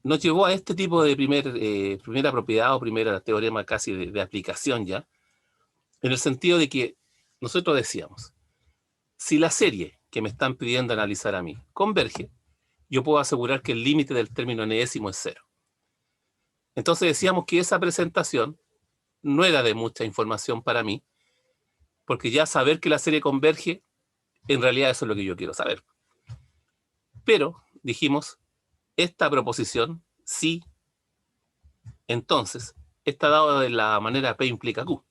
nos llevó a este tipo de primera propiedad o primera teorema casi de aplicación ya, en el sentido de que nosotros decíamos, si la serie que me están pidiendo analizar a mí converge, yo puedo asegurar que el límite del término enésimo es cero. Entonces decíamos que esa presentación no era de mucha información para mí, porque ya saber que la serie converge, en realidad eso es lo que yo quiero saber. Pero dijimos, esta proposición, sí, entonces, está dado de la manera P implica Q.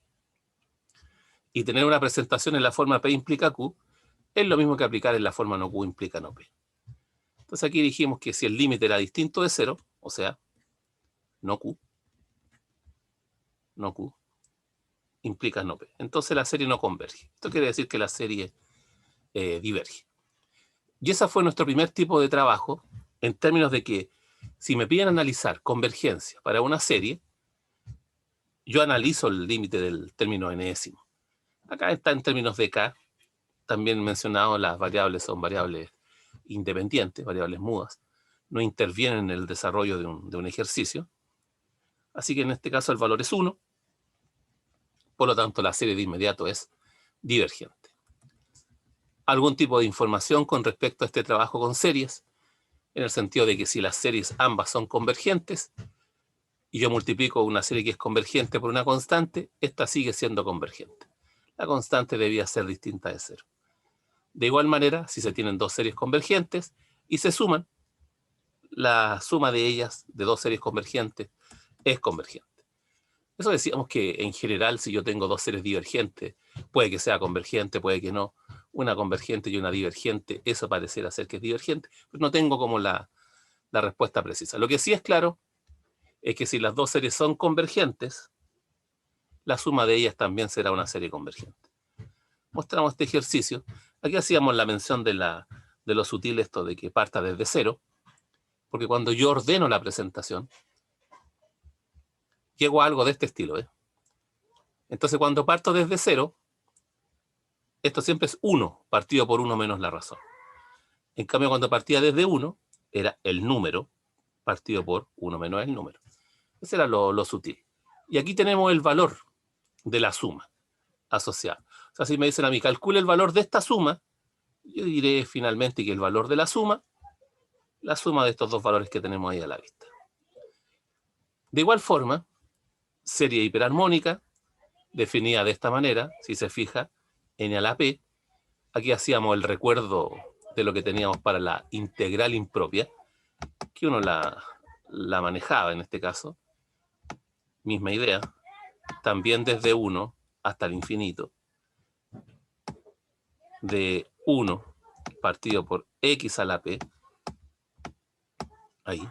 Y tener una presentación en la forma P implica Q es lo mismo que aplicar en la forma no Q implica no P. Entonces aquí dijimos que si el límite era distinto de cero, o sea, no Q, implica no P. Entonces la serie no converge. Esto quiere decir que la serie diverge. Y ese fue nuestro primer tipo de trabajo, en términos de que si me piden analizar convergencia para una serie, yo analizo el límite del término enésimo. Acá está en términos de K, también mencionado, las variables son variables independientes, variables mudas, no intervienen en el desarrollo de un ejercicio. Así que en este caso el valor es 1, por lo tanto la serie de inmediato es divergente. Algún tipo de información con respecto a este trabajo con series, en el sentido de que si las series ambas son convergentes, y yo multiplico una serie que es convergente por una constante, esta sigue siendo convergente. La constante debía ser distinta de cero. De igual manera, si se tienen dos series convergentes y se suman, la suma de ellas, de dos series convergentes, es convergente. Eso decíamos que en general, si yo tengo dos series divergentes, puede que sea convergente, puede que no. Una convergente y una divergente, eso pareciera ser que es divergente, pero no tengo como la respuesta precisa. Lo que sí es claro es que si las dos series son convergentes, la suma de ellas también será una serie convergente. Mostramos este ejercicio. Aquí hacíamos la mención de lo sutil esto de que parta desde cero, porque cuando yo ordeno la presentación, llego a algo de este estilo. Entonces cuando parto desde cero, esto siempre es 1, partido por 1 menos la razón. En cambio, cuando partía desde 1, era el número partido por 1 menos el número. Ese era lo sutil. Y aquí tenemos el valor de la suma asociada. O sea, si me dicen a mí, calcule el valor de esta suma, yo diré finalmente que el valor de la suma de estos dos valores que tenemos ahí a la vista. De igual forma, serie hiperarmónica, definida de esta manera, si se fija, n a la p, aquí hacíamos el recuerdo de lo que teníamos para la integral impropia, que uno la manejaba en este caso, misma idea, también desde 1 hasta el infinito, de 1 partido por x a la p, ahí,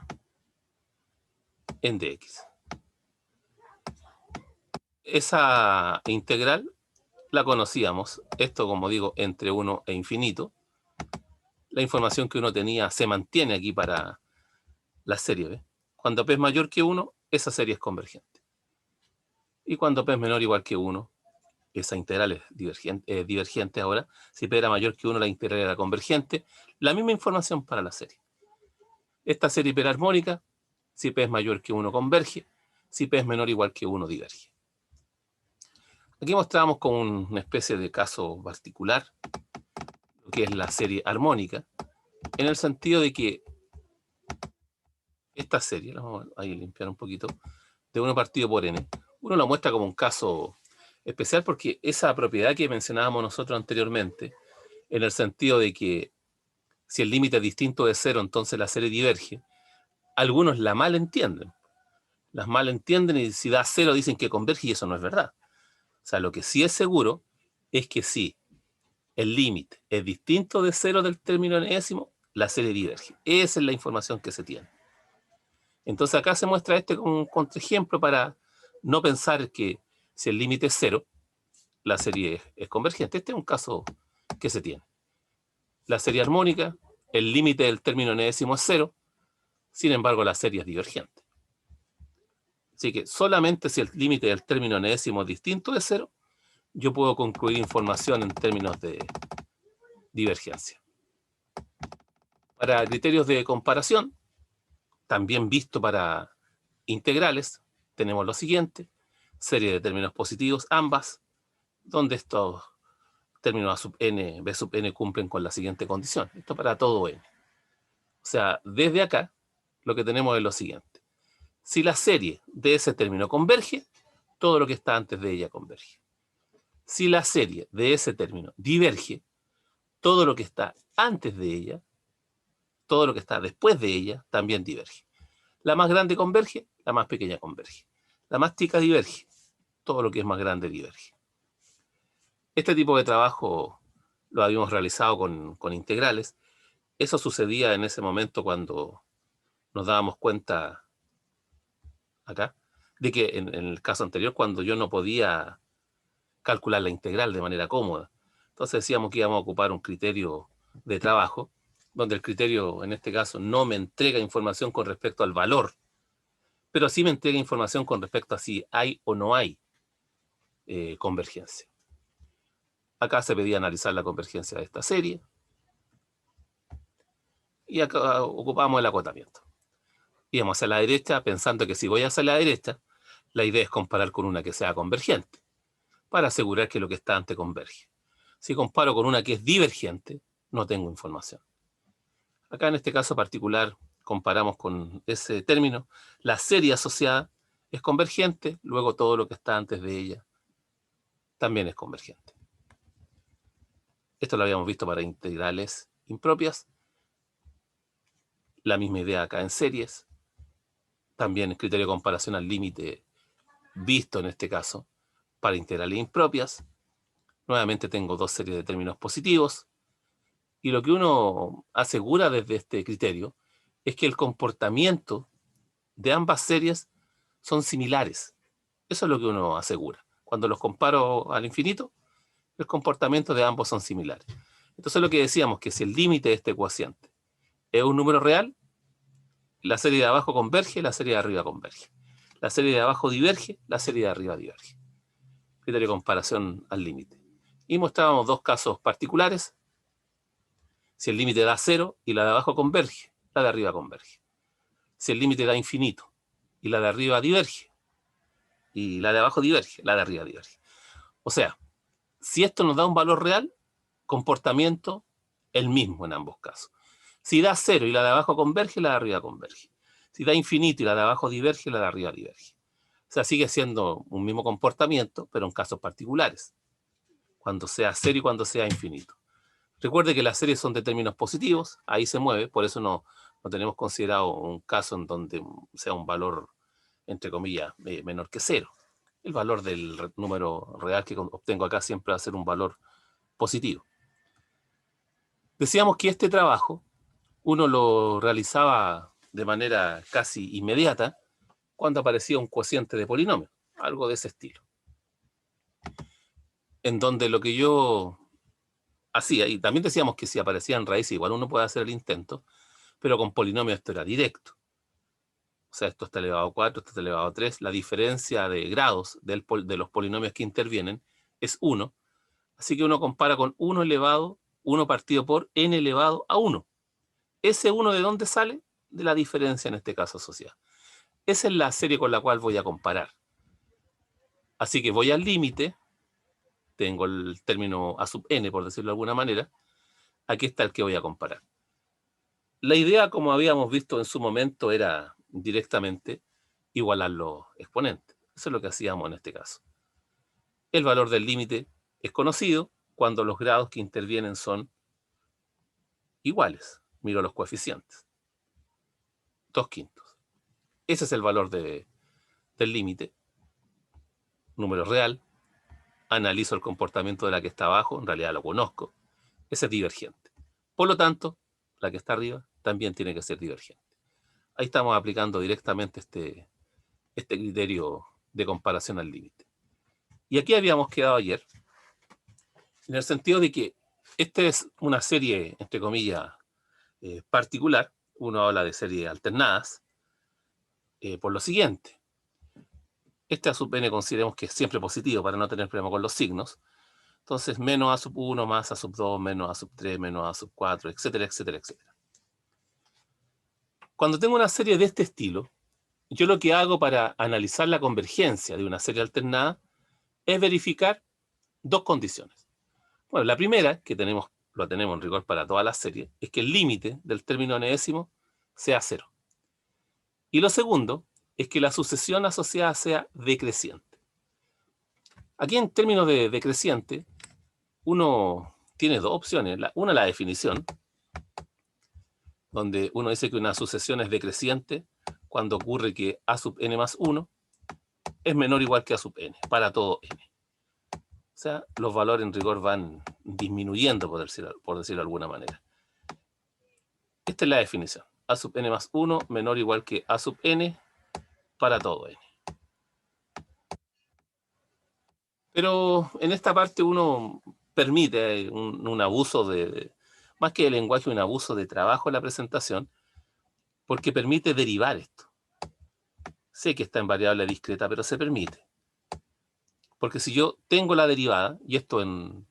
en dx. Esa integral la conocíamos, esto como digo, entre 1 e infinito. La información que uno tenía se mantiene aquí para la serie B. Cuando P es mayor que 1, esa serie es convergente. Y cuando P es menor o igual que 1, esa integral es divergente ahora. Si P era mayor que 1, la integral era convergente. La misma información para la serie. Esta serie hiperarmónica, si P es mayor que 1, converge. Si P es menor o igual que 1, diverge. Aquí mostramos como una especie de caso particular, lo que es la serie armónica, en el sentido de que esta serie, la vamos a limpiar un poquito, de 1 partido por n, uno la muestra como un caso especial porque esa propiedad que mencionábamos nosotros anteriormente, en el sentido de que si el límite es distinto de 0, entonces la serie diverge, algunos la malentienden. Las malentienden y si da 0 dicen que converge y eso no es verdad. O sea, lo que sí es seguro es que si el límite es distinto de 0 del término enésimo, la serie diverge. Esa es la información que se tiene. Entonces acá se muestra este como un contraejemplo para no pensar que si el límite es 0, la serie es convergente. Este es un caso que se tiene. La serie armónica, el límite del término enésimo es 0, sin embargo la serie es divergente. Así que solamente si el límite del término enésimo es distinto de 0, yo puedo concluir información en términos de divergencia. Para criterios de comparación, también visto para integrales, tenemos lo siguiente: serie de términos positivos, ambas, donde estos términos a sub n, b sub n cumplen con la siguiente condición. Esto para todo n. O sea, desde acá, lo que tenemos es lo siguiente: si la serie de ese término converge, todo lo que está antes de ella converge. Si la serie de ese término diverge, todo lo que está antes de ella, todo lo que está después de ella, también diverge. La más grande converge, la más pequeña converge. La más chica diverge, todo lo que es más grande diverge. Este tipo de trabajo lo habíamos realizado con integrales. Eso sucedía en ese momento cuando nos dábamos cuenta, acá, de que en el caso anterior, cuando yo no podía calcular la integral de manera cómoda, entonces decíamos que íbamos a ocupar un criterio de trabajo, donde el criterio, en este caso, no me entrega información con respecto al valor, pero sí me entrega información con respecto a si hay o no hay convergencia. Acá se pedía analizar la convergencia de esta serie, y acá ocupamos el acotamiento. Íbamos hacia la derecha pensando que si voy hacia la derecha, la idea es comparar con una que sea convergente, para asegurar que lo que está antes converge. Si comparo con una que es divergente, no tengo información. Acá en este caso particular comparamos con ese término, la serie asociada es convergente, luego todo lo que está antes de ella también es convergente. Esto lo habíamos visto para integrales impropias. La misma idea acá en series. También el criterio de comparación al límite visto en este caso para integrales impropias. Nuevamente tengo dos series de términos positivos. Y lo que uno asegura desde este criterio es que el comportamiento de ambas series son similares. Eso es lo que uno asegura. Cuando los comparo al infinito, el comportamiento de ambos son similares. Entonces lo que decíamos, que si el límite de este cociente es un número real, la serie de abajo converge, la serie de arriba converge. La serie de abajo diverge, la serie de arriba diverge. Criterio de comparación al límite. Y mostrábamos dos casos particulares. Si el límite da 0 y la de abajo converge, la de arriba converge. Si el límite da infinito y la de arriba diverge, y la de abajo diverge, la de arriba diverge. O sea, si esto nos da un valor real, comportamiento el mismo en ambos casos. Si da 0 y la de abajo converge, la de arriba converge. Si da infinito y la de abajo diverge, la de arriba diverge. O sea, sigue siendo un mismo comportamiento, pero en casos particulares, cuando sea 0 y cuando sea infinito. Recuerde que las series son de términos positivos, ahí se mueve, por eso no tenemos considerado un caso en donde sea un valor, entre comillas, menor que 0. El valor del número real que obtengo acá siempre va a ser un valor positivo. Decíamos que este trabajo uno lo realizaba de manera casi inmediata cuando aparecía un cociente de polinomio, algo de ese estilo. En donde lo que yo hacía, y también decíamos que si aparecían raíces, igual uno puede hacer el intento, pero con polinomios esto era directo. O sea, esto está elevado a 4, esto está elevado a 3. La diferencia de grados de los polinomios que intervienen es 1. Así que uno compara con 1 elevado, 1 partido por n elevado a 1. ¿Ese 1 de dónde sale? De la diferencia en este caso asociada. Esa es la serie con la cual voy a comparar. Así que voy al límite, tengo el término a sub n, por decirlo de alguna manera. Aquí está el que voy a comparar. La idea, como habíamos visto en su momento, era directamente igualar los exponentes. Eso es lo que hacíamos en este caso. El valor del límite es conocido cuando los grados que intervienen son iguales. Miro los coeficientes. 2/5. Ese es el valor del límite. Número real. Analizo el comportamiento de la que está abajo. En realidad lo conozco. Ese es divergente. Por lo tanto, la que está arriba también tiene que ser divergente. Ahí estamos aplicando directamente este criterio de comparación al límite. Y aquí habíamos quedado ayer, en el sentido de que esta es una serie, entre comillas, particular. Uno habla de series alternadas, por lo siguiente. Este a sub n consideremos que es siempre positivo para no tener problema con los signos. Entonces, menos a sub 1, más a sub 2, menos a sub 3, menos a sub 4, etcétera, etcétera, etcétera. Cuando tengo una serie de este estilo, yo lo que hago para analizar la convergencia de una serie alternada es verificar dos condiciones. Bueno, la primera, que lo tenemos en rigor para todas las series, es que el límite del término enésimo sea 0. Y lo segundo es que la sucesión asociada sea decreciente. Aquí en términos de decreciente, uno tiene dos opciones. Una, la definición, donde uno dice que una sucesión es decreciente cuando ocurre que a sub n más 1 es menor o igual que a sub n, para todo n. O sea, los valores en rigor van disminuyendo, por decirlo de alguna manera. Esta es la definición. A sub n más 1 menor o igual que a sub n para todo n. Pero en esta parte uno permite un abuso más que de lenguaje, un abuso de trabajo en la presentación, porque permite derivar esto. Sé que está en variable discreta, pero se permite. Porque si yo tengo la derivada, y esto en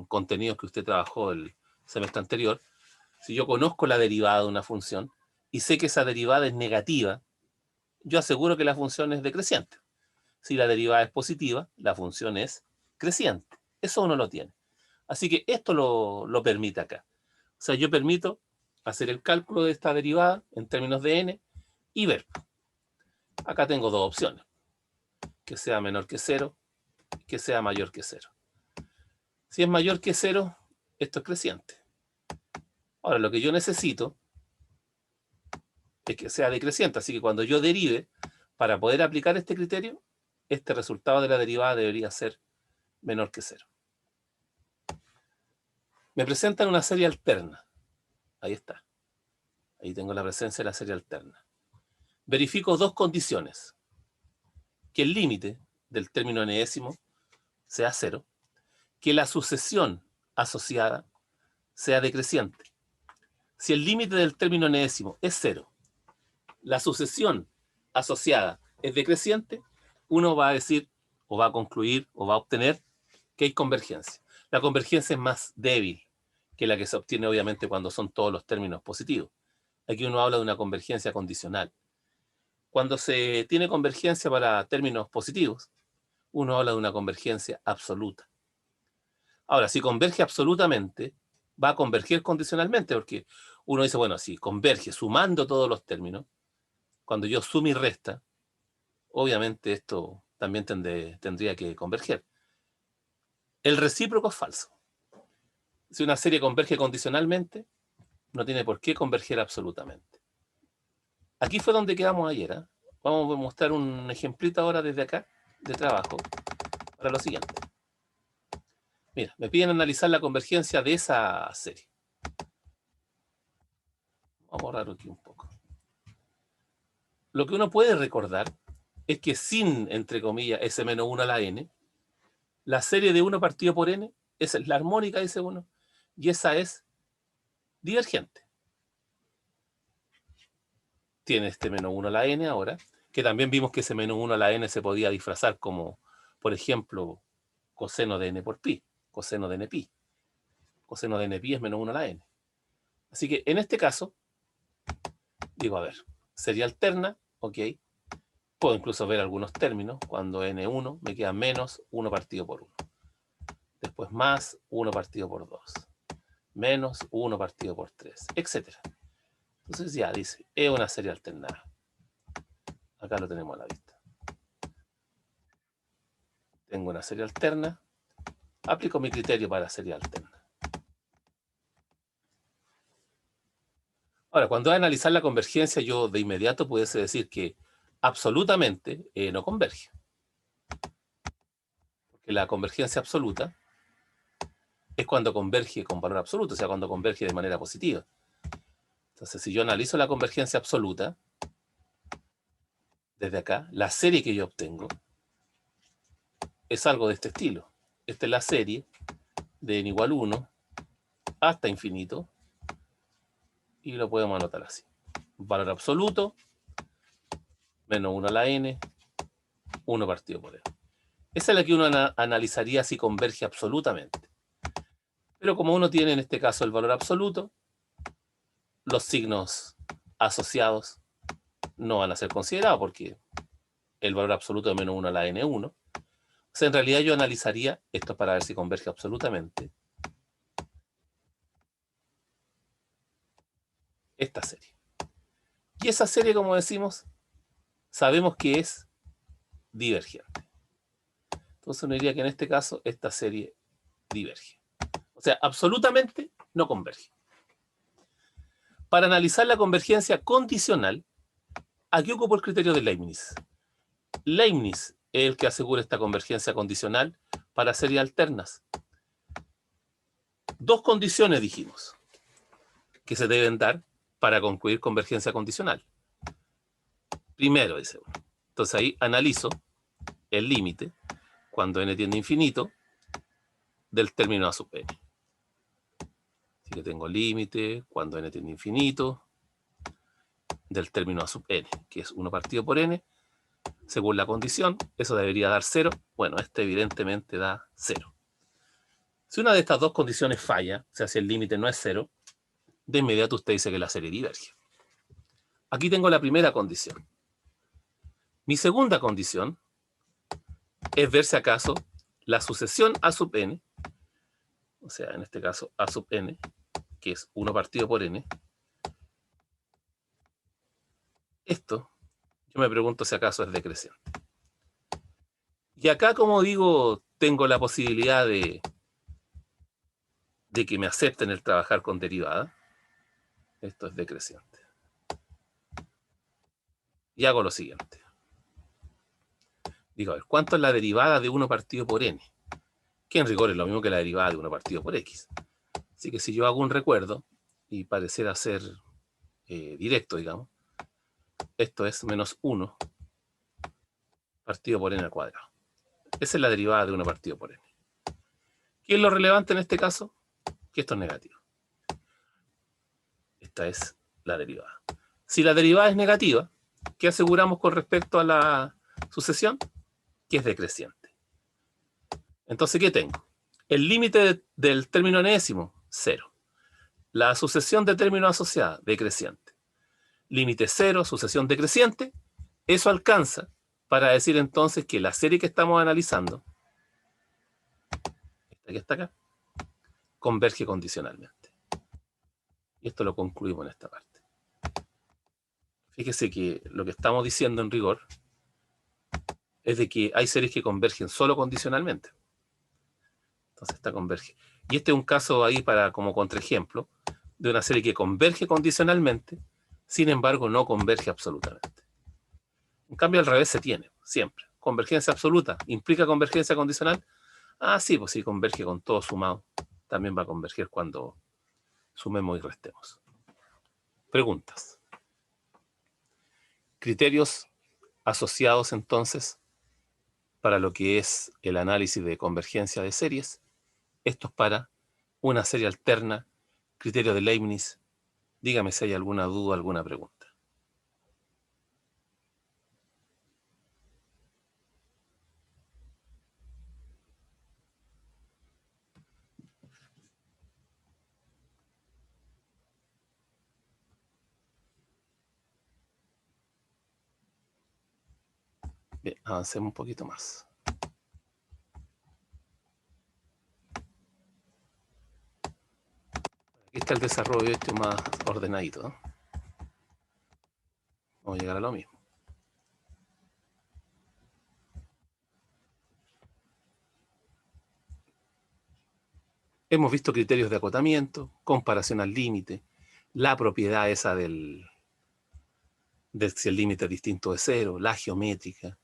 contenidos que usted trabajó el semestre anterior, si yo conozco la derivada de una función y sé que esa derivada es negativa, yo aseguro que la función es decreciente. Si la derivada es positiva, la función es creciente. Eso uno lo tiene. Así que esto lo permite acá. O sea, yo permito hacer el cálculo de esta derivada en términos de n y ver. Acá tengo dos opciones. Que sea menor que 0, que sea mayor que 0. Si es mayor que 0, esto es creciente. Ahora, lo que yo necesito es que sea decreciente. Así que cuando yo derive, para poder aplicar este criterio, este resultado de la derivada debería ser menor que 0. Me presentan una serie alterna. Ahí está. Ahí tengo la presencia de la serie alterna. Verifico dos condiciones. Que el límite del término enésimo sea 0. Que la sucesión asociada sea decreciente. Si el límite del término enésimo es 0, la sucesión asociada es decreciente, uno va a decir, o va a concluir, o va a obtener que hay convergencia. La convergencia es más débil que la que se obtiene obviamente cuando son todos los términos positivos. Aquí uno habla de una convergencia condicional. Cuando se tiene convergencia para términos positivos, uno habla de una convergencia absoluta. Ahora, si converge absolutamente, va a converger condicionalmente, porque uno dice, bueno, si converge sumando todos los términos, cuando yo sumo y resta, obviamente esto también tendría que converger. El recíproco es falso. Si una serie converge condicionalmente, no tiene por qué converger absolutamente. Aquí fue donde quedamos ayer, ¿eh? Vamos a mostrar un ejemplito ahora desde acá, de trabajo, para lo siguiente. Mira, me piden analizar la convergencia de esa serie. Vamos a borrar aquí un poco. Lo que uno puede recordar es que sin, entre comillas, S-1 a la n, la serie de 1 partido por n es la armónica de S1 y esa es divergente. Tiene este menos 1 a la n ahora, que también vimos que ese menos 1 a la n se podía disfrazar como, por ejemplo, coseno de n por pi, coseno de n pi. Coseno de n pi es menos 1 a la n. Así que en este caso, digo, a ver, serie alterna, ok. Puedo incluso ver algunos términos. Cuando n1 me queda menos 1 partido por 1. Después más 1 partido por 2. Menos 1 partido por 3, etc. Entonces ya dice, es una serie alternada. Acá lo tenemos a la vista. Tengo una serie alterna. Aplico mi criterio para serie alterna. Ahora, cuando voy a analizar la convergencia, yo de inmediato pudiese decir que absolutamente no converge. Porque la convergencia absoluta es cuando converge con valor absoluto, o sea, cuando converge de manera positiva. Entonces, si yo analizo la convergencia absoluta, desde acá, la serie que yo obtengo es algo de este estilo. Esta es la serie de n igual 1 hasta infinito, y lo podemos anotar así. Valor absoluto, menos 1 a la n, 1 partido por n. Esa es la que uno analizaría si converge absolutamente. Pero como uno tiene en este caso el valor absoluto, los signos asociados no van a ser considerados porque el valor absoluto de menos 1 a la n1. O sea, en realidad yo analizaría esto para ver si converge absolutamente esta serie. Y esa serie, como decimos, sabemos que es divergente. Entonces uno diría que en este caso esta serie diverge. O sea, absolutamente no converge. Para analizar la convergencia condicional, aquí ocupo el criterio de Leibniz. Leibniz es el que asegura esta convergencia condicional para series alternas. Dos condiciones dijimos que se deben dar para concluir convergencia condicional. Primero, dice uno. Entonces ahí analizo el límite cuando n tiende a infinito del término a sub n. Así que tengo límite cuando n tiende a infinito del término a sub n, que es 1 partido por n. Según la condición, eso debería dar 0. Bueno, este evidentemente da 0. Si una de estas dos condiciones falla, o sea, si el límite no es 0, de inmediato usted dice que la serie diverge. Aquí tengo la primera condición. Mi segunda condición es ver si acaso la sucesión a sub n, o sea, en este caso a sub n, que es 1 partido por n, esto, yo me pregunto si acaso es decreciente. Y acá, como digo, tengo la posibilidad de que me acepten el trabajar con derivada. Esto es decreciente. Y hago lo siguiente. Digo, a ver, ¿cuánto es la derivada de 1 partido por n? Que en rigor es lo mismo que la derivada de 1 partido por x. Así que si yo hago un recuerdo, y pareciera ser directo, digamos, esto es menos 1 partido por n al cuadrado. Esa es la derivada de 1 partido por n. ¿Qué es lo relevante en este caso? Que esto es negativo. Esta es la derivada. Si la derivada es negativa, ¿qué aseguramos con respecto a la sucesión? Que es decreciente. Entonces, ¿qué tengo? El límite del término enésimo, 0. La sucesión de términos asociada, decreciente. Límite 0, sucesión decreciente. Eso alcanza para decir entonces que la serie que estamos analizando, esta que está acá, converge condicionalmente. Y esto lo concluimos en esta parte. Fíjese que lo que estamos diciendo en rigor es de que hay series que convergen solo condicionalmente. Entonces esta converge. Y este es un caso ahí para como contraejemplo de una serie que converge condicionalmente, sin embargo no converge absolutamente. En cambio al revés se tiene, siempre. Convergencia absoluta, ¿implica convergencia condicional? Ah, sí, pues sí, converge con todo sumado. También va a converger cuando sumemos y restemos. Preguntas. Criterios asociados entonces para lo que es el análisis de convergencia de series. Esto es para una serie alterna, criterio de Leibniz. Dígame si hay alguna duda, alguna pregunta. Bien, avancemos un poquito más. Aquí está el desarrollo este más ordenadito, ¿no? Vamos a llegar a lo mismo. Hemos visto criterios de acotamiento, comparación al límite, la propiedad esa de si el límite es distinto de 0, la geométrica.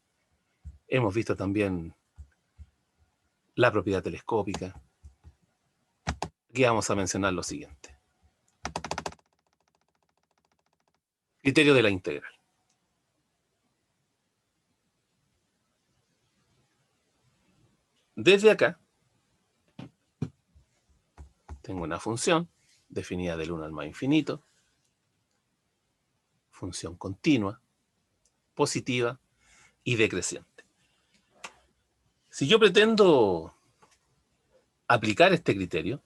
Hemos visto también la propiedad telescópica. Aquí vamos a mencionar lo siguiente. Criterio de la integral. Desde acá, tengo una función definida del 1 al más infinito, función continua, positiva y decreciente. Si yo pretendo aplicar este criterio,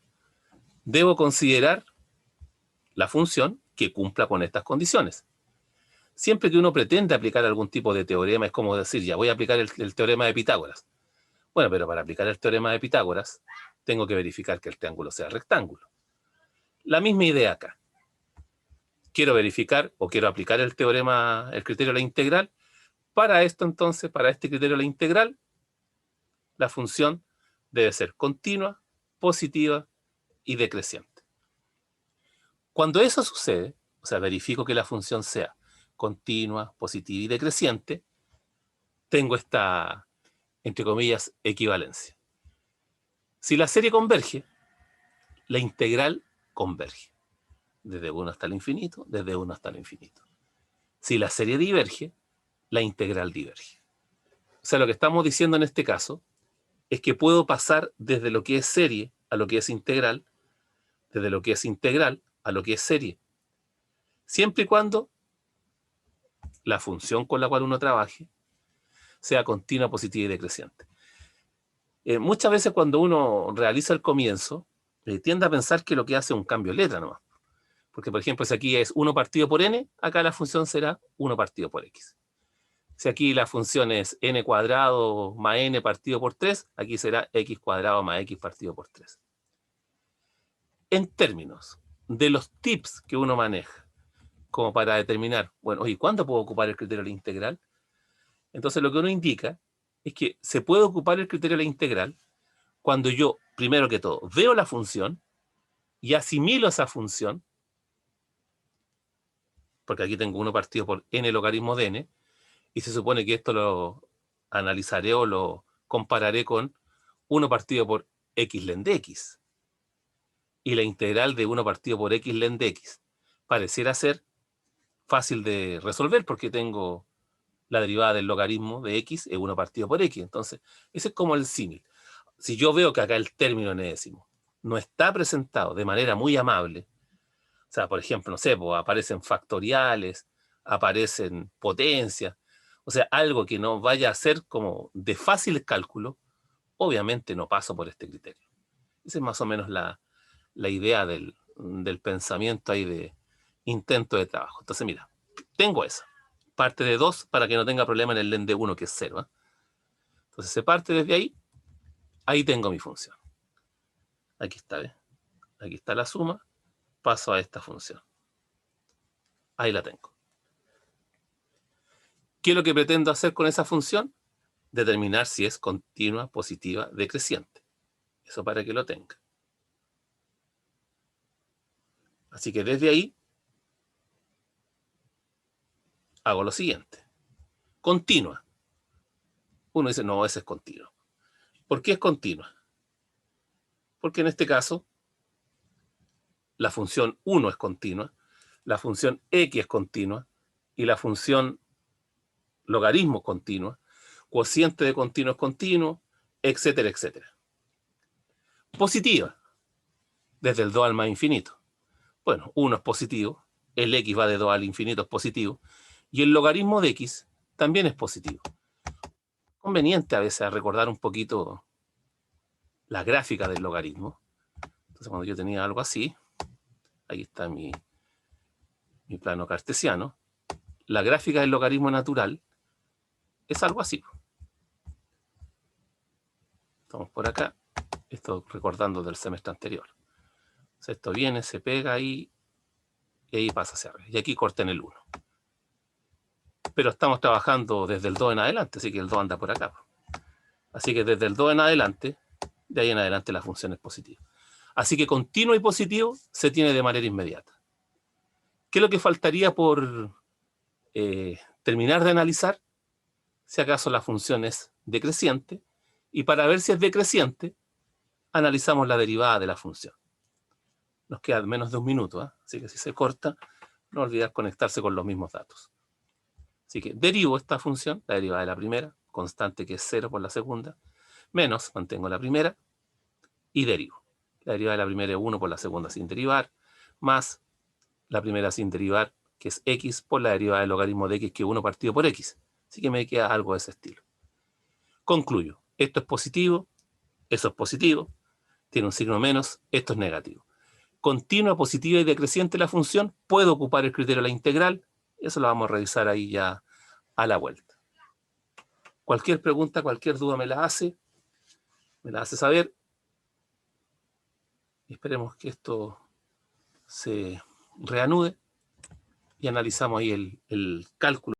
debo considerar la función que cumpla con estas condiciones. Siempre que uno pretende aplicar algún tipo de teorema, es como decir, ya voy a aplicar el teorema de Pitágoras. Bueno, pero para aplicar el teorema de Pitágoras, tengo que verificar que el triángulo sea rectángulo. La misma idea acá. Quiero verificar o quiero aplicar el teorema, el criterio de la integral. Para esto, entonces, para este criterio de la integral, la función debe ser continua, positiva y decreciente. Cuando eso sucede, o sea, verifico que la función sea continua, positiva y decreciente, tengo esta, entre comillas, equivalencia. Si la serie converge, la integral converge. Desde 1 hasta el infinito, desde 1 hasta el infinito. Si la serie diverge, la integral diverge. O sea, lo que estamos diciendo en este caso es que puedo pasar desde lo que es serie a lo que es integral, desde lo que es integral a lo que es serie, siempre y cuando la función con la cual uno trabaje sea continua, positiva y decreciente. Muchas veces cuando uno realiza el comienzo, tiende a pensar que lo que hace es un cambio de letra nomás. Porque, por ejemplo, si aquí es 1 partido por n, acá la función será 1 partido por x. Si aquí la función es n cuadrado más n partido por 3, aquí será x cuadrado más x partido por 3. En términos de los tips que uno maneja, como para determinar, bueno, oye, ¿cuándo puedo ocupar el criterio de la integral? Entonces lo que uno indica es que se puede ocupar el criterio de la integral cuando yo, primero que todo, veo la función y asimilo esa función, porque aquí tengo 1 partido por n logaritmo de n, y se supone que esto lo analizaré o lo compararé con 1 partido por x len de x. Y la integral de 1 partido por x len de x pareciera ser fácil de resolver porque tengo la derivada del logaritmo de x es 1 partido por x. Entonces, ese es como el símil. Si yo veo que acá el término enésimo no está presentado de manera muy amable, o sea, por ejemplo, no sé, pues aparecen factoriales, aparecen potencias, o sea, algo que no vaya a ser como de fácil cálculo, obviamente no paso por este criterio. Esa es más o menos la idea del pensamiento ahí de intento de trabajo. Entonces, mira, tengo esa. Parte de 2 para que no tenga problema en el len de 1, que es 0. ¿Eh? Entonces, se parte desde ahí. Ahí tengo mi función. Aquí está, ¿ves? Aquí está la suma. Paso a esta función. Ahí la tengo. ¿Qué es lo que pretendo hacer con esa función? Determinar si es continua, positiva, decreciente. Eso para que lo tenga. Así que desde ahí hago lo siguiente. Continua. Uno dice, no, ese es continuo. ¿Por qué es continua? Porque en este caso, la función 1 es continua, la función x es continua, y la función logaritmo es continua, cociente de continuo es continuo, etcétera, etcétera. Positiva, desde el 2 al más infinito. Bueno, 1 es positivo, el x va de 2 al infinito, es positivo, y el logaritmo de x también es positivo. Conveniente a veces recordar un poquito la gráfica del logaritmo. Entonces, cuando yo tenía algo así, ahí está mi plano cartesiano, la gráfica del logaritmo natural es algo así. Estamos por acá, esto recordando del semestre anterior. Entonces, esto viene, se pega ahí, y ahí pasa hacia arriba. Y aquí corta en el 1. Pero estamos trabajando desde el 2 en adelante, así que el 2 anda por acá. Así que desde el 2 en adelante, de ahí en adelante la función es positiva. Así que continuo y positivo se tiene de manera inmediata. ¿Qué es lo que faltaría por terminar de analizar? Si acaso la función es decreciente, y para ver si es decreciente, analizamos la derivada de la función. Nos queda menos de un minuto, ¿eh? Así que si se corta, no olvidar conectarse con los mismos datos. Así que derivo esta función, la derivada de la primera, constante que es 0 por la segunda, menos, mantengo la primera, y derivo. La derivada de la primera es 1 por la segunda sin derivar, más la primera sin derivar, que es x, por la derivada del logaritmo de x, que es 1 partido por x. Así que me queda algo de ese estilo. Concluyo. Esto es positivo, eso es positivo, tiene un signo menos, esto es negativo. continua, positiva y decreciente la función, puedo ocupar el criterio de la integral. Eso lo vamos a revisar ahí ya a la vuelta. Cualquier pregunta, cualquier duda me la hace saber. Esperemos que esto se reanude y analizamos ahí el cálculo.